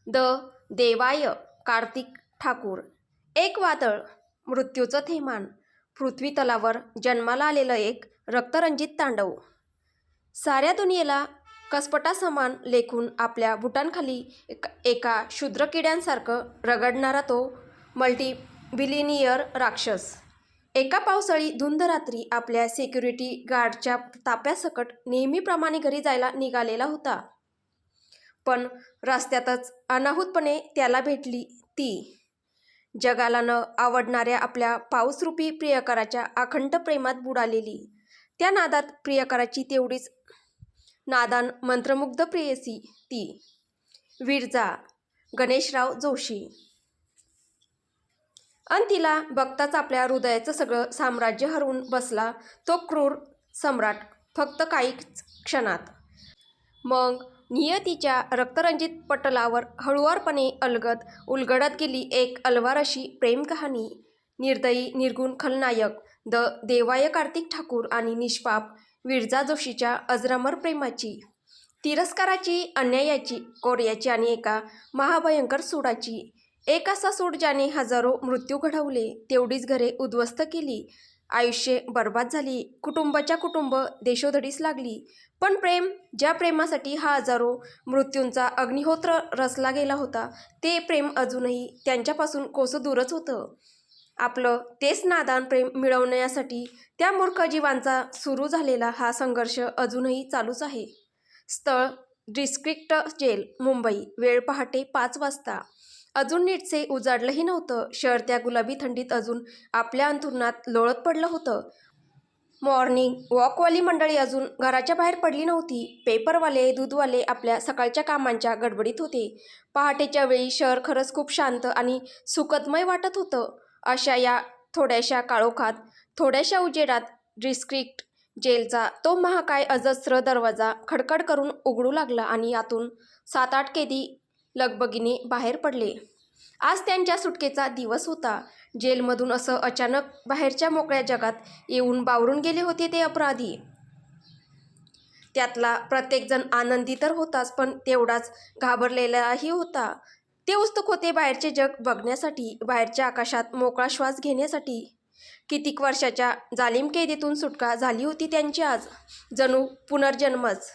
The देवाय कार्तिक ठाकूर. एक वादळ, मृत्यूचं थैमान, पृथ्वी तलावर जन्माला आलेलं एक रक्तरंजित तांडव. साऱ्या दुनियेला कसपटासमान लेखून आपल्या बुटांखाली एका क्षुद्र किड्यांसारखं रगडणारा तो मल्टीबिलिनियर राक्षस. एका पावसाळी धुंद रात्री आपल्या सिक्युरिटी गार्डच्या ताप्यासकट नेहमीप्रमाणे घरी जायला निघालेला होता. पण रस्त्यातच अनाहूतपणे त्याला भेटली ती. जगाला न आवडणाऱ्या आपल्या पाऊसरूपी प्रियकराच्या अखंड प्रेमात बुडालेली, त्या नादात प्रियकराची तेवढीच नादान मंत्रमुग्ध प्रेयसी ती विरजा गणेशराव जोशी. अन तिला बघताच आपल्या हृदयाचं सगळं साम्राज्य हरवून बसला तो क्रूर सम्राट फक्त काहीच क्षणात. मग नियतीच्या रक्तरंजित पटलावर हळुवारपणे अलगद उलगडत गेली एक अलवार अशी प्रेम कहाणी. निर्दयी निर्गुण खलनायक द देवाय कार्तिक ठाकूर आणि निष्पाप विरजा जोशीच्या अजरामर प्रेमाची, तिरस्काराची, अन्यायाची, कोर्याची आणि एका महाभयंकर सूडाची. एक असा सूड ज्याने हजारो मृत्यू घडवले, तेवढीच घरे उद्ध्वस्त केली, आयुष्ये बर्बाद झाली, कुटुंबाच्या कुटुंब देशोधडीस लागली. पण प्रेम, ज्या प्रेमासाठी हा हजारो मृत्यूंचा अग्निहोत्र रचला गेला होता, ते प्रेम अजूनही त्यांच्यापासून कोसो दूरच होतं. आपलं तेच नादान प्रेम मिळवण्यासाठी त्या मूर्ख जीवांचा सुरू झालेला हा संघर्ष अजूनही चालूच आहे. स्थळ डिस्ट्रिक्ट जेल, मुंबई. वेळ पहाटे 5 वाजता. अजून नीटसे उजाडलंही नव्हतं. शहर त्या गुलाबी थंडीत अजून आपल्या अंथरुणात लोळत पडलं होतं. मॉर्निंग वॉकवाली मंडळी अजून घराच्या बाहेर पडली नव्हती. पेपरवाले, दूधवाले आपल्या सकाळच्या कामांच्या गडबडीत होते. पहाटेच्या वेळी शहर खरंच खूप शांत आणि सुखदमय वाटत होतं. अशा या थोड्याशा काळोखात, थोड्याशा उजेडात डिस्ट्रिक्ट जेलचा तो महाकाय अजस्र दरवाजा खडखड करून उघडू लागला आणि आतून 7-8 कैदी लगबगीने बाहेर पडले. आज त्यांच्या सुटकेचा दिवस होता. जेलमधून असं अचानक बाहेरच्या मोकळ्या जगात येऊन बावरून गेले होते ते अपराधी. त्यातला प्रत्येकजण आनंदी तर होताच, पण तेवढाच घाबरलेलाही होता. ते उत्सुक होते बाहेरचे जग बघण्यासाठी, बाहेरच्या आकाशात मोकळा श्वास घेण्यासाठी. कितीक वर्षाच्या जालिम कैदेतून सुटका झाली होती त्यांची आज, जणू पुनर्जन्मच.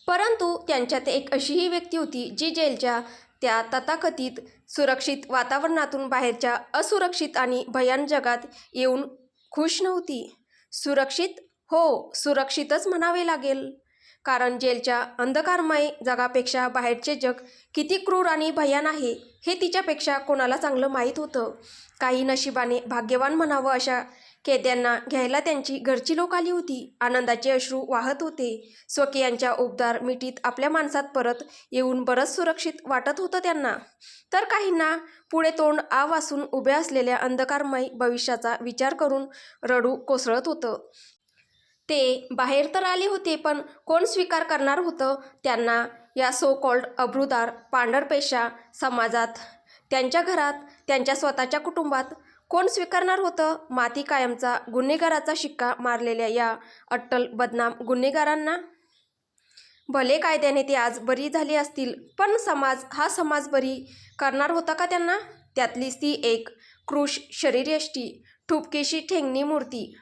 परंतु त्यांच्यात एक अशीही व्यक्ती होती जी जेलच्या त्या तथाकथित सुरक्षित वातावरणातून बाहेरच्या असुरक्षित आणि भयान जगात येऊन खुश नव्हती. सुरक्षित? हो, सुरक्षितच म्हणावे लागेल. कारण जेलच्या अंधकारमय जगापेक्षा बाहेरचे जग किती क्रूर आणि भयान आहे हे तिच्यापेक्षा कोणाला चांगलं माहीत होतं. काही नशिबाने भाग्यवान म्हणावं अशा कैद्यांना घ्यायला त्यांची घरची लोक आली होती. आनंदाचे अश्रू वाहत होते. स्वकीयांच्या उबदार मिठीत आपल्या माणसात परत येऊन बरंच सुरक्षित वाटत होतं त्यांना. तर काहींना पुढे तोंड आ वासून उभ्या असलेल्या अंधकारमय भविष्याचा विचार करून रडू कोसळत होतं. ते बाहेर तर आले होते, पण कोण स्वीकार करणार होतं त्यांना या सो कॉल्ड अब्रूदार पांढरपेशा समाजात? त्यांच्या घरात, त्यांच्या स्वतःच्या कुटुंबात कोण स्वीकारणार होतं माती कायमचा गुन्हेगाराचा शिक्का मारलेल्या या अट्टल बदनाम गुन्हेगारांना? भले कायद्याने ते आज बरी झाली असतील, पण समाज, हा समाज बरी करणार होता का त्यांना? त्यातलीच ती एक कृश शरीरयष्टी, ठुपकेशी ठेंगणी मूर्ती,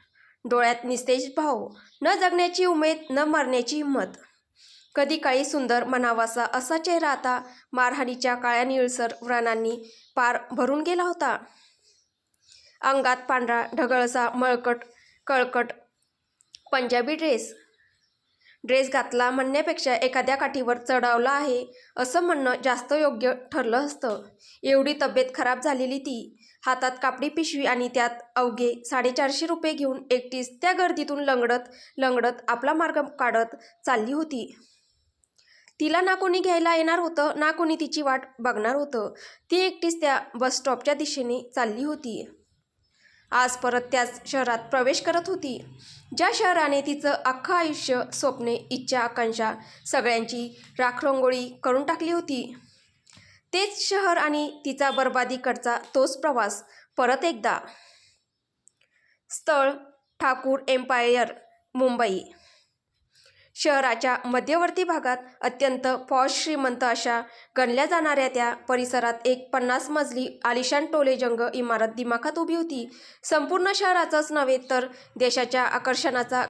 डोळ्यात निस्तेज भाव, न जगण्याची उमेद, न मरण्याची हिंमत. कधी काळी सुंदर म्हणावासा असा चेहरा आता मारहाणीच्या काळ्या निळसर व्रणांनी पार भरून गेला होता. अंगात पांढरा ढगळसा मळकट कळकट पंजाबी ड्रेस घातला म्हणण्यापेक्षा एखाद्या काठीवर चढवला आहे असं म्हणणं जास्त योग्य ठरलं असतं. एवढी तब्येत खराब झालेली ती, हातात कापडी पिशवी आणि त्यात अवघे 450 रुपये घेऊन एकटीच त्या गर्दीतून लंगडत लंगडत आपला मार्ग काढत चालली होती. तिला ना कोणी घ्यायला येणार होतं, ना कोणी तिची वाट बघणार होतं. ती एकटीच त्या बसस्टॉपच्या दिशेने चालली होती. आज परत त्याच शहरात प्रवेश करत होती, ज्या शहराने तिचं अख्खं आयुष्य, स्वप्ने, इच्छा, आकांक्षा सगळ्यांची राखरंगोळी करून टाकली होती. तेच शहर आणि तिचा बरबादीकडचा तोच प्रवास परत एकदा. स्थळ ठाकूर एम्पायर, मुंबई. शहराच्या मध्यवर्ती भागात अत्यंत पॉश श्रीमंत अशा गणल्या जाणाऱ्या त्या परिसरात एक 50 मजली आलिशान टोलेजंग इमारत दिमाखात उभी होती. संपूर्ण शहराचंच नव्हे तर देशाच्या आकर्षणाचा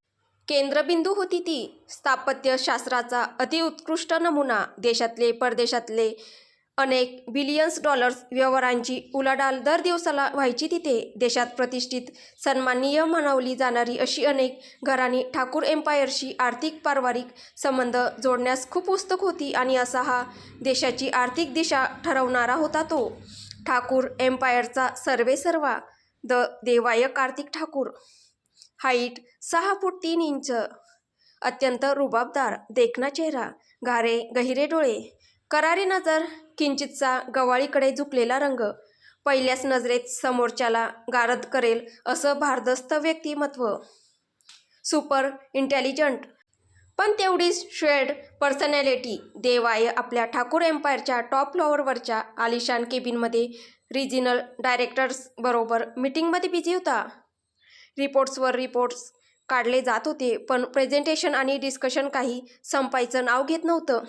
केंद्रबिंदू होती ती. स्थापत्यशास्त्राचा अतिउत्कृष्ट नमुना. देशातले परदेशातले अनेक बिलियन्स डॉलर्स व्यवहारांची उलाढाल दर दिवसाला व्हायची तिथे. देशात प्रतिष्ठित सन्माननीय मानवली जाणारी अशी अनेक घराणी ठाकूर एम्पायरशी आर्थिक पारिवारिक संबंध जोडण्यास खूप उत्सुक होती आणि असा हा देशाची आर्थिक दिशा ठरवणारा होता तो ठाकूर एम्पायरचा सर्वेसर्वा द देवाय कार्तिक ठाकूर. हाईट 6 फूट 3 इंच. अत्यंत रुबाबदार देखणा चेहरा, गारे गहिरे डोळे, करारी नजर, किंचितसा गव्हाळीकडे झुकलेला रंग, पहिल्याच नजरेत समोरच्याला गारद करेल असं भारदस्त व्यक्तिमत्व. सुपर इंटेलिजंट पण तेवढीच श्वेड पर्सनॅलिटी. देवाय आपल्या ठाकूर एम्पायरच्या टॉप फ्लोअरवरच्या आलिशान केबिनमध्ये रिजनल डायरेक्टर्स बरोबर मीटिंगमध्ये बिझी होता. रिपोर्ट्सवर रिपोर्ट्स काढले जात होते पण प्रेझेंटेशन आणि डिस्कशन काही संपायचं नाव घेत नव्हतं.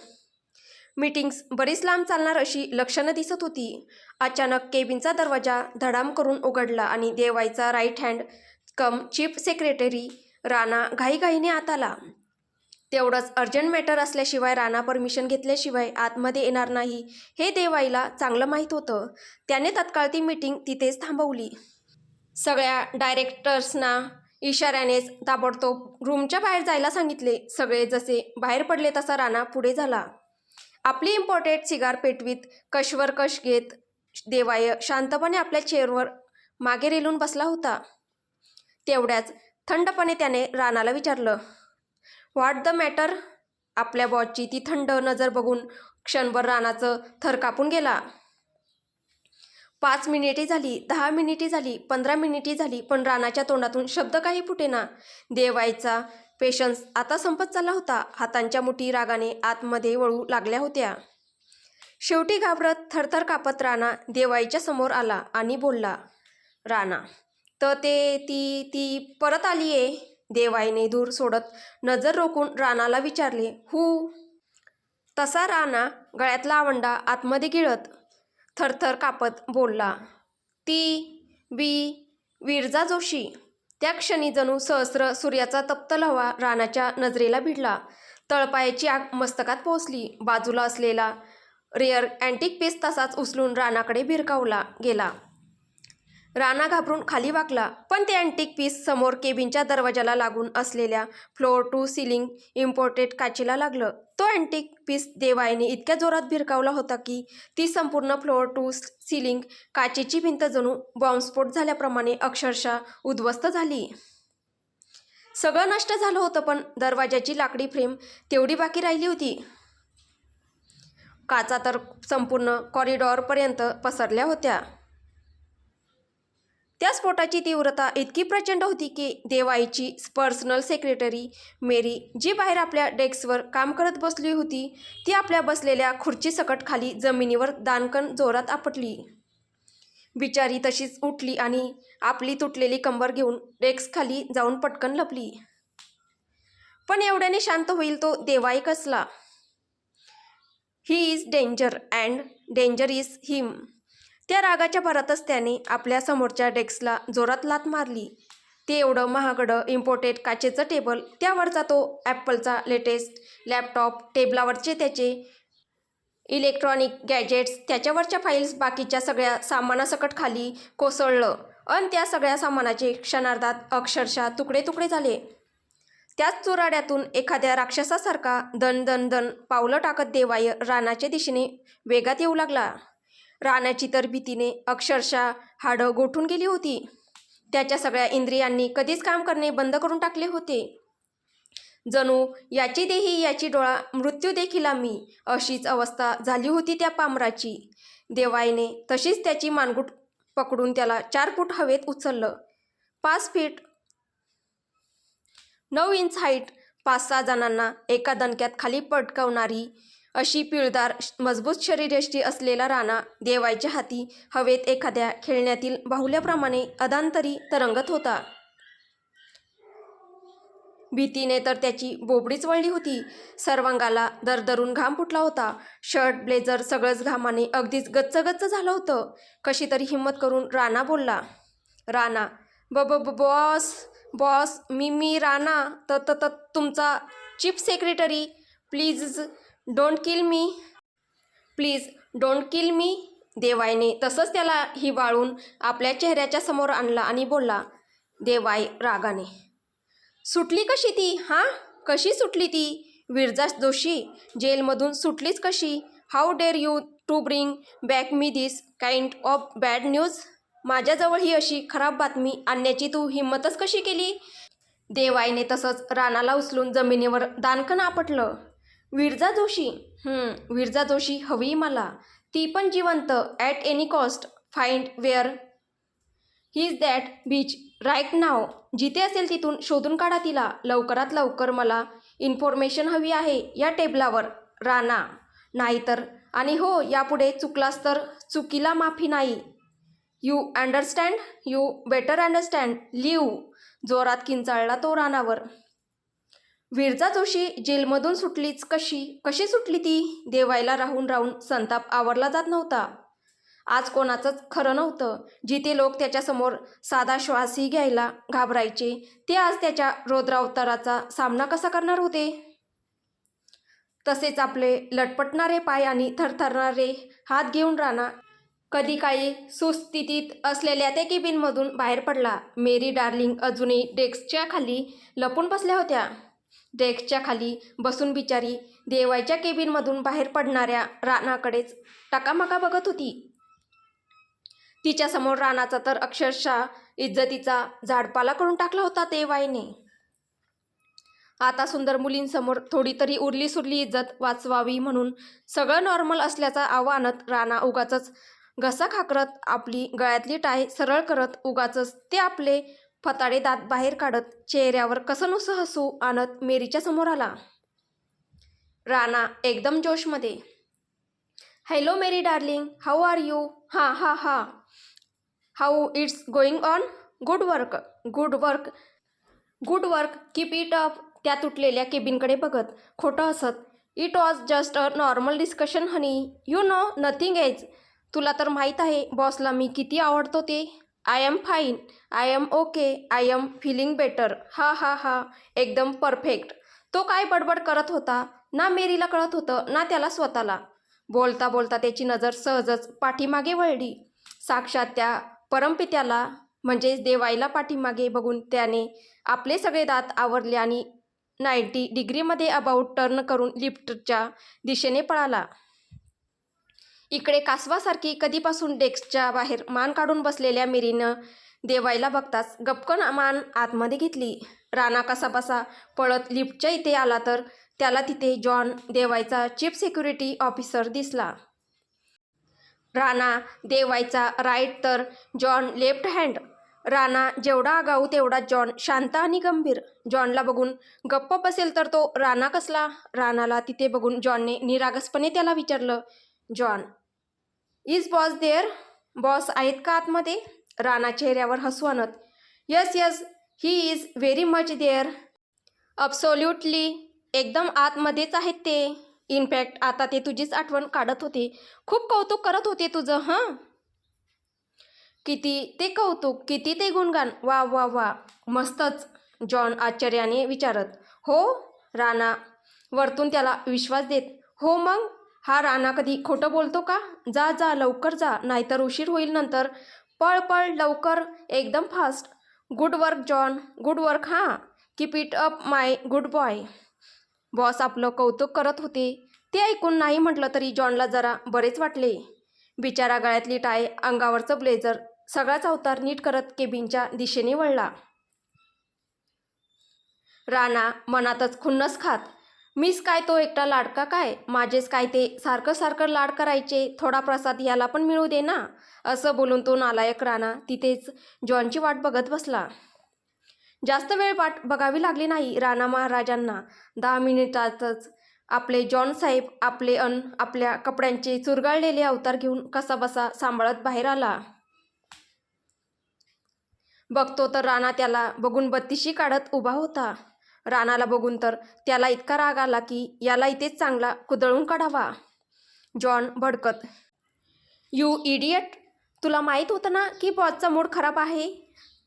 मीटिंग्स बरीच लांब चालणार अशी लक्षणं दिसत होती. अचानक केबिनचा दरवाजा धडाम करून उघडला आणि देवाईचा राईट हँड कम चीफ सेक्रेटरी राणा घाईघाईने आत आला. तेवढंच अर्जंट मॅटर असल्याशिवाय राणा परमिशन घेतल्याशिवाय आतमध्ये येणार नाही हे देवाईला चांगलं माहीत होतं. त्याने तत्काळ ती मीटिंग तिथेच थांबवली. सगळ्या डायरेक्टर्सना इशाऱ्यानेच ताबडतोब रूमच्या बाहेर जायला सांगितले. सगळे जसे बाहेर पडले तसा राणा पुढे झाला. आपली इम्पॉर्टेंट सिगार पेटवीत कशवर कश घेत देवाय शांतपणे आपल्या चेअरवर मागे रेलून बसला होता. तेवढ्याच थंडपणे त्याने राणाला विचारलं, व्हॉट द मॅटर? आपल्या बॉसची ती थंड नजर बघून क्षणभर राणाचं थर कापून गेला. 5 मिनिटे झाली, 10 मिनिटे झाली, 15 मिनिटे झाली पण राणाच्या तोंडातून शब्द काही फुटेना. देवाईचा पेशन्स आता संपत चालला होता. हातांच्या मुठी रागाने आतमध्ये वळू लागल्या होत्या. शेवटी घाबरत थरथर कापत राणा देवाईच्या समोर आला आणि बोलला, राणा ती परत आलीये? देवाईने दूर सोडत नजर रोखून राणाला विचारले, हू? तसा राणा गळ्यातला आवंडा आतमध्ये गिळत थरथर कापत बोलला, विरजा जोशी. त्या क्षणी जणू सहस्र सूर्याचा तप्त लव्हा राणाच्या नजरेला भिडला. तळपायाची आग मस्तकात पोहोचली. बाजूला असलेला रेअर अँटिक पीस तसाच उचलून राणाकडे भिरकावला गेला. राणा घाबरून खाली वाकला पण ते अँटिक पीस समोर केबिनच्या दरवाजाला लागून असलेल्या फ्लोअर टू सिलिंग इम्पोर्टेड काचेला लागलं. तो अँटिक पीस देवाईने इतक्या जोरात भिरकावला होता की ती संपूर्ण फ्लोअर टू सिलिंग काचेची भिंत जणू बॉम्बस्फोट झाल्याप्रमाणे अक्षरशः उद्ध्वस्त झाली. सगळं नष्ट झालं होतं पण दरवाजाची लाकडी फ्रेम तेवढी बाकी राहिली होती. काचा तर संपूर्ण कॉरिडॉरपर्यंत पसरल्या होत्या. त्या स्फोटाची तीव्रता इतकी प्रचंड होती की देवाईची पर्सनल सेक्रेटरी मेरी, जी बाहेर आपल्या डेस्कवर काम करत बसली होती, ती आपल्या बसलेल्या खुर्चीसकट खाली जमिनीवर दाणकन जोरात आपटली. बिचारी तशीच उठली आणि आपली तुटलेली कंबर घेऊन डेस्क खाली जाऊन पटकन लपली. पण एवढ्याने शांत होईल तो देवाई कसला? He is danger and danger is him. त्या रागाच्या भरातच त्याने आपल्या समोरच्या डेस्कला जोरात लाथ मारली. ते एवढं महागडं इम्पोर्टेड काचेचं टेबल, त्यावरचा तो ॲपलचा लेटेस्ट लॅपटॉप, टेबलावरचे त्याचे इलेक्ट्रॉनिक गॅजेट्स, त्याच्यावरच्या फाईल्स, बाकीच्या सगळ्या सामानासकट खाली कोसळलं अन त्या सगळ्या सामानाचे क्षणार्धात अक्षरशः तुकडे तुकडे झाले. त्याच चुराड्यातून एखाद्या राक्षसासारखा दन दन दन पावलं टाकत देवाय राणाच्या दिशेने वेगात येऊ लागला. राणाची तर भीतीने अक्षरशः हाडं गोठून गेली होती. त्याच्या सगळ्या इंद्रियांनी कधीच काम करणे बंद करून टाकले होते. जणू याची देही याची डोळा, मृत्यू देखील आम्ही, अशीच अवस्था झाली होती त्या पामराची. देवाईने तशीच त्याची मानगूट पकडून त्याला 4 फूट हवेत उचललं. 5 फीट 9 इंच हाईट, 5-6 जणांना एका दणक्यात खाली पटकवणारी अशी पिळदार मजबूत शरीरयष्टी असलेला राणा देवाईच्या हाती हवेत एखाद्या खेळण्यातील बाहुल्याप्रमाणे अधांतरी तरंगत होता. भीतीने तर त्याची बोबडीच वळली होती. सर्वांगाला दरदरून घाम फुटला होता. शर्ट ब्लेझर सगळंच घामाने अगदीच गच्च गच्च झालं होतं. कशी तरी हिंमत करून राणा बोलला. राणा, बॉस बॉस, मी राणा, तुमचा chief secretary. Please don't kill me, please don't kill me. देवाईने तसंच त्याला हिवाळून आपल्या चेहऱ्याच्या समोर आणला आणि बोलला. देवाई रागाने, सुटली कशी ती? हां, कशी सुटली ती? विरजा जोशी जेलमधून सुटलीच कशी? How dare you to bring back me this kind of bad news? माझ्याजवळ ही अशी खराब बातमी आणण्याची तू हिंमतच कशी केली? देवाईने तसंच राणाला उचलून जमिनीवर दाणकन आपटलं. विरजा जोशी, विरजा जोशी हवी मला, ती पण जिवंत, at any cost. Find where he is that bitch right now. जिथे असेल तिथून शोधून काढा तिला. लवकरात लवकर मला इन्फॉर्मेशन हवी आहे या टेबलावर. राणा, नाहीतर, आणि हो, यापुढे चुकलास तर चुकीला माफी नाही. You understand? You better understand. Leave. जोरात किंचाळला तो राणावर. विरजा जोशी जेलमधून सुटलीच कशी? कशी सुटली ती? देवायला राहून राहून संताप आवरला जात नव्हता. आज कोणाचंच खरं नव्हतं. जिथे लोक त्याच्यासमोर साधा श्वासही घ्यायला घाबरायचे, ते आज त्याच्या रौद्रावताराचा सामना कसा करणार होते? तसेच आपले लटपटणारे पाय आणि थरथरणारे हात घेऊन राणा कधी काळी सुस्थितीत असलेल्या त्या केबिनमधून बाहेर पडला. मेरी डार्लिंग अजूनही डेस्कच्या खाली लपून बसल्या होत्या. डेस्कच्या खाली बसून बिचारी देवाच्या केबिनमधून बाहेर पडणाऱ्या राणाकडेच टकामका बघत होती. तिच्यासमोर राणाचा तर अक्षरशः इज्जतीचा झाडपाला करून टाकला होता देवाईने. आता सुंदर मुलींसमोर थोडी तरी उरली सुरली इज्जत वाचवावी म्हणून सगळं नॉर्मल असल्याचा आव्हानात राणा उगाचच घसा खाकरत, आपली गळ्यातली टाय सरळ करत, उगाचच ते आपले फताडे दात बाहेर काढत, चेहऱ्यावर कसंनुसं हसू आणत मेरीच्या समोर आला. राणा एकदम जोशमध्ये. हॅलो मेरी डार्लिंग, हाऊ आर यू? हा हा हा how it's going on? Good work, good work, good work, keep it up. त्या तुटलेल्या केबिनकडे बघत खोटं हसत. It was just a normal discussion honey, you know, nothing else. तुला तर माहीत आहे बॉसला मी किती आवडतो ते. I am fine, I am okay, I am feeling better. हा हा हा एकदम परफेक्ट. तो काय बडबड करत होता ना मेरीला कळत होतं ना त्याला स्वतःला. बोलता बोलता त्याची नजर सहजच पाठीमागे वळली. साक्षात त्या परमपित्याला म्हणजेच देवाईला पाठीमागे बघून त्याने आपले सगळे दात आवरले आणि 90 डिग्रीमध्ये अबाउट टर्न करून लिफ्टच्या दिशेने पळाला. इकडे कासवासारखी कधीपासून डेस्कच्या बाहेर मान काढून बसलेल्या मेरीनं देवाईला बघताच गपकन मान आतमध्ये घेतली. राणा कसाबसा पळत लिफ्टच्या इथे आला तर त्याला तिथे जॉन, देवाईचा चीफ सिक्युरिटी ऑफिसर दिसला. राणा देवाईचा राईट तर जॉन लेफ्ट हँड. राणा जेवढा आगाऊ तेवढा जॉन शांत आणि गंभीर. जॉनला बघून गप्प बसेल तर तो राणा कसला? राणाला तिथे बघून जॉनने निरागसपणे त्याला विचारलं. John, is boss there? Boss आहेत का आतमध्ये? राणा चेहऱ्यावर हसू आणत. Yes yes, he is very much there. Absolutely, एकदम आतमध्येच आहेत ते. इनफॅक्ट आता ते तुझीच आठवण काढत होते. खूप कौतुक करत होते तुझं. हां, किती ते कौतुक, किती ते गुणगान. वा वा वा, मस्तच. जॉन आश्चर्याने विचारत. हो? राणा वरतून त्याला विश्वास देत. हो मग. हा राणा कधी खोटं बोलतो का? जा जा, लवकर जा, नाहीतर उशीर होईल नंतर. पळ पळ लवकर, एकदम fast. Good work John, good work. हां, keep it up my good boy. Boss आपलं कौतुक करत होते ते ऐकून नाही म्हटलं तरी जॉनला जरा बरेच वाटले. बिचारा गळ्यातली टाय, अंगावरचं ब्लेझर, सगळाच अवतार नीट करत केबिनच्या दिशेने वळला. राणा मनातच खुन्नस खात. मीच काय तो एकटा लाडका काय? माझेच काय ते सारखं सारखं लाड करायचे? थोडा प्रसाद याला पण मिळू दे ना. असं बोलून तो नालायक राणा तिथेच जॉनची वाट बघत बसला. जास्त वेळ वाट बघावी लागली नाही राणा महाराजांना. 10 मिनिटातच आपले जॉन साहेब आपले आपल्या कपड्यांचे चुरगाळलेले अवतार घेऊन कसाबसा सांभाळत बाहेर आला. बघतो तर राणा त्याला बघून बत्तीशी काढत उभा होता. राणाला बघून तर त्याला इतका राग आला की याला इथेच चांगला कुदळून काढावा. जॉन भडकत, यू इडियट, तुला माहीत होतं ना की बॉसचा मूड खराब आहे,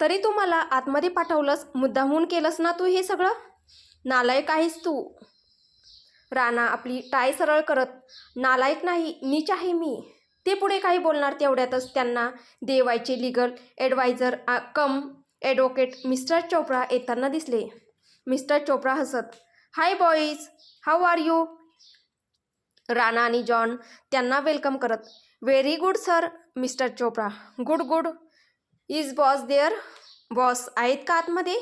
तरी तू मला आतमध्ये पाठवलंस, मुद्दामहून केलंस ना तू हे सगळं, नालायक आहेस तू. राणा आपली टाय सरळ करत, नालायक नाही, नीच आहे मी. ते पुढे काही बोलणार तेवढ्यातच त्यांना देवायचे legal adviser cum advocate mister Chopra येताना दिसले. मिस्टर चोप्रा हसत, hi boys, how are you. Rana आणि जॉन त्यांना वेलकम करत, very good sir. Mister Chopra, good good. Is boss there, boss आहेत का आतमध्ये.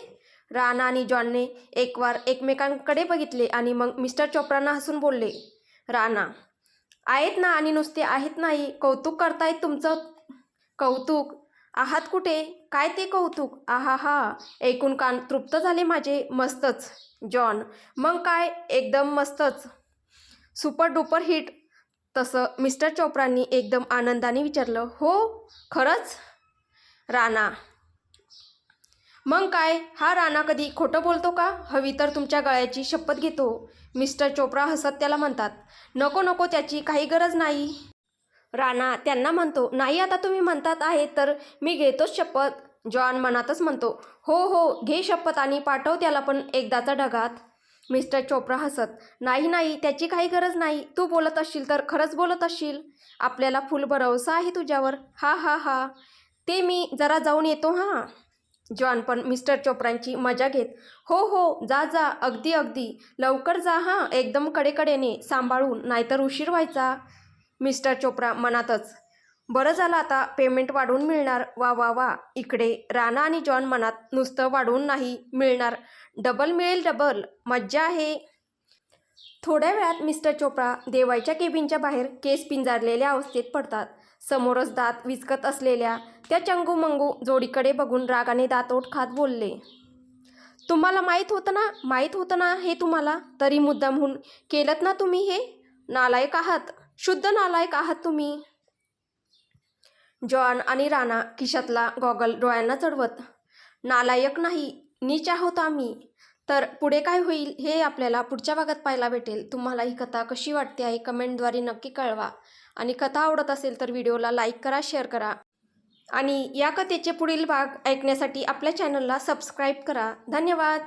राणा आणि जॉनने एकवार एकमेकांकडे बघितले आणि मग मिस्टर चोप्रांना हसून बोलले. राणा, आहेत ना, आणि नुसते आहेत नाही, कौतुक करतायत तुमचं. कौतुक? आहात कुठे, काय ते कौतुक, आहा हा, ऐकून कान तृप्त झाले माझे. मस्तच. जॉन, मग काय, एकदम मस्तच, सुपर डुपर हिट. तसं मिस्टर चोप्रांनी एकदम आनंदाने विचारलं, हो खरंच. राणा, मग काय, हा राणा कधी खोटं बोलतो का, हवी तर तुमच्या गळ्याची शपथ घेतो. मिस्टर चोप्रा हसत त्याला म्हणतात, नको नको, त्याची काही गरज नाही. राणा त्यांना म्हणतो, नाही आता तुम्ही म्हणतात आहे तर मी घेतोच शपथ. जॉन मनातच म्हणतो, हो हो घे शपथ आणि पाठव त्याला पण एकदाचा ढगात. मिस्टर चोप्रा हसत, नाही नाही, त्याची काही गरज नाही, तू बोलत असशील तर खरंच बोलत असशील, आपल्याला फुल भरवसा आहे तुझ्यावर, हा हा हा. ते मी जरा जाऊन येतो हां. जॉन पण मिस्टर चोप्रांची मजा घेत, हो हो जा जा, अगदी अगदी, लवकर जा हां, एकदम कडेकडेने सांभाळून, नाहीतर उशीर व्हायचा. मिस्टर चोप्रा मनातच, बरं झालं आता पेमेंट वाढवून मिळणार, वा वा वा. इकडे राणा आणि जॉन मनात, नुसतं वाढवून नाही मिळणार, डबल मिळेल, डबल मज्जा आहे. थोड्या वेळात मिस्टर चोप्रा देवायच्या केबिनच्या बाहेर केस पिंजारलेल्या अवस्थेत पडतात. समोरच दात विचकत असलेल्या त्या चंगू मंगू जोडीकडे बघून रागाने दातोट खात बोलले, तुम्हाला माहीत होतं ना हे तुम्हाला, तरी मुद्दामहून केलंत ना तुम्ही हे, नालायक आहात, शुद्ध नालायक आहात तुम्ही. जॉन आणि राणा खिशातला गॉगल डोळ्यांना चढवत, नालायक नाही, नीच आहोत आम्ही. तर पुढे काय होईल हे आपल्याला पुढच्या भागात पाहायला भेटेल. तुम्हाला ही कथा कशी वाटते आहे कमेंटद्वारे नक्की कळवा, आणि कथा आवडत असेल तर व्हिडिओला लाईक करा, शेअर करा, आणि या कथेचे पुढील भाग ऐकण्यासाठी आपल्या चॅनलला सबस्क्राईब करा. धन्यवाद.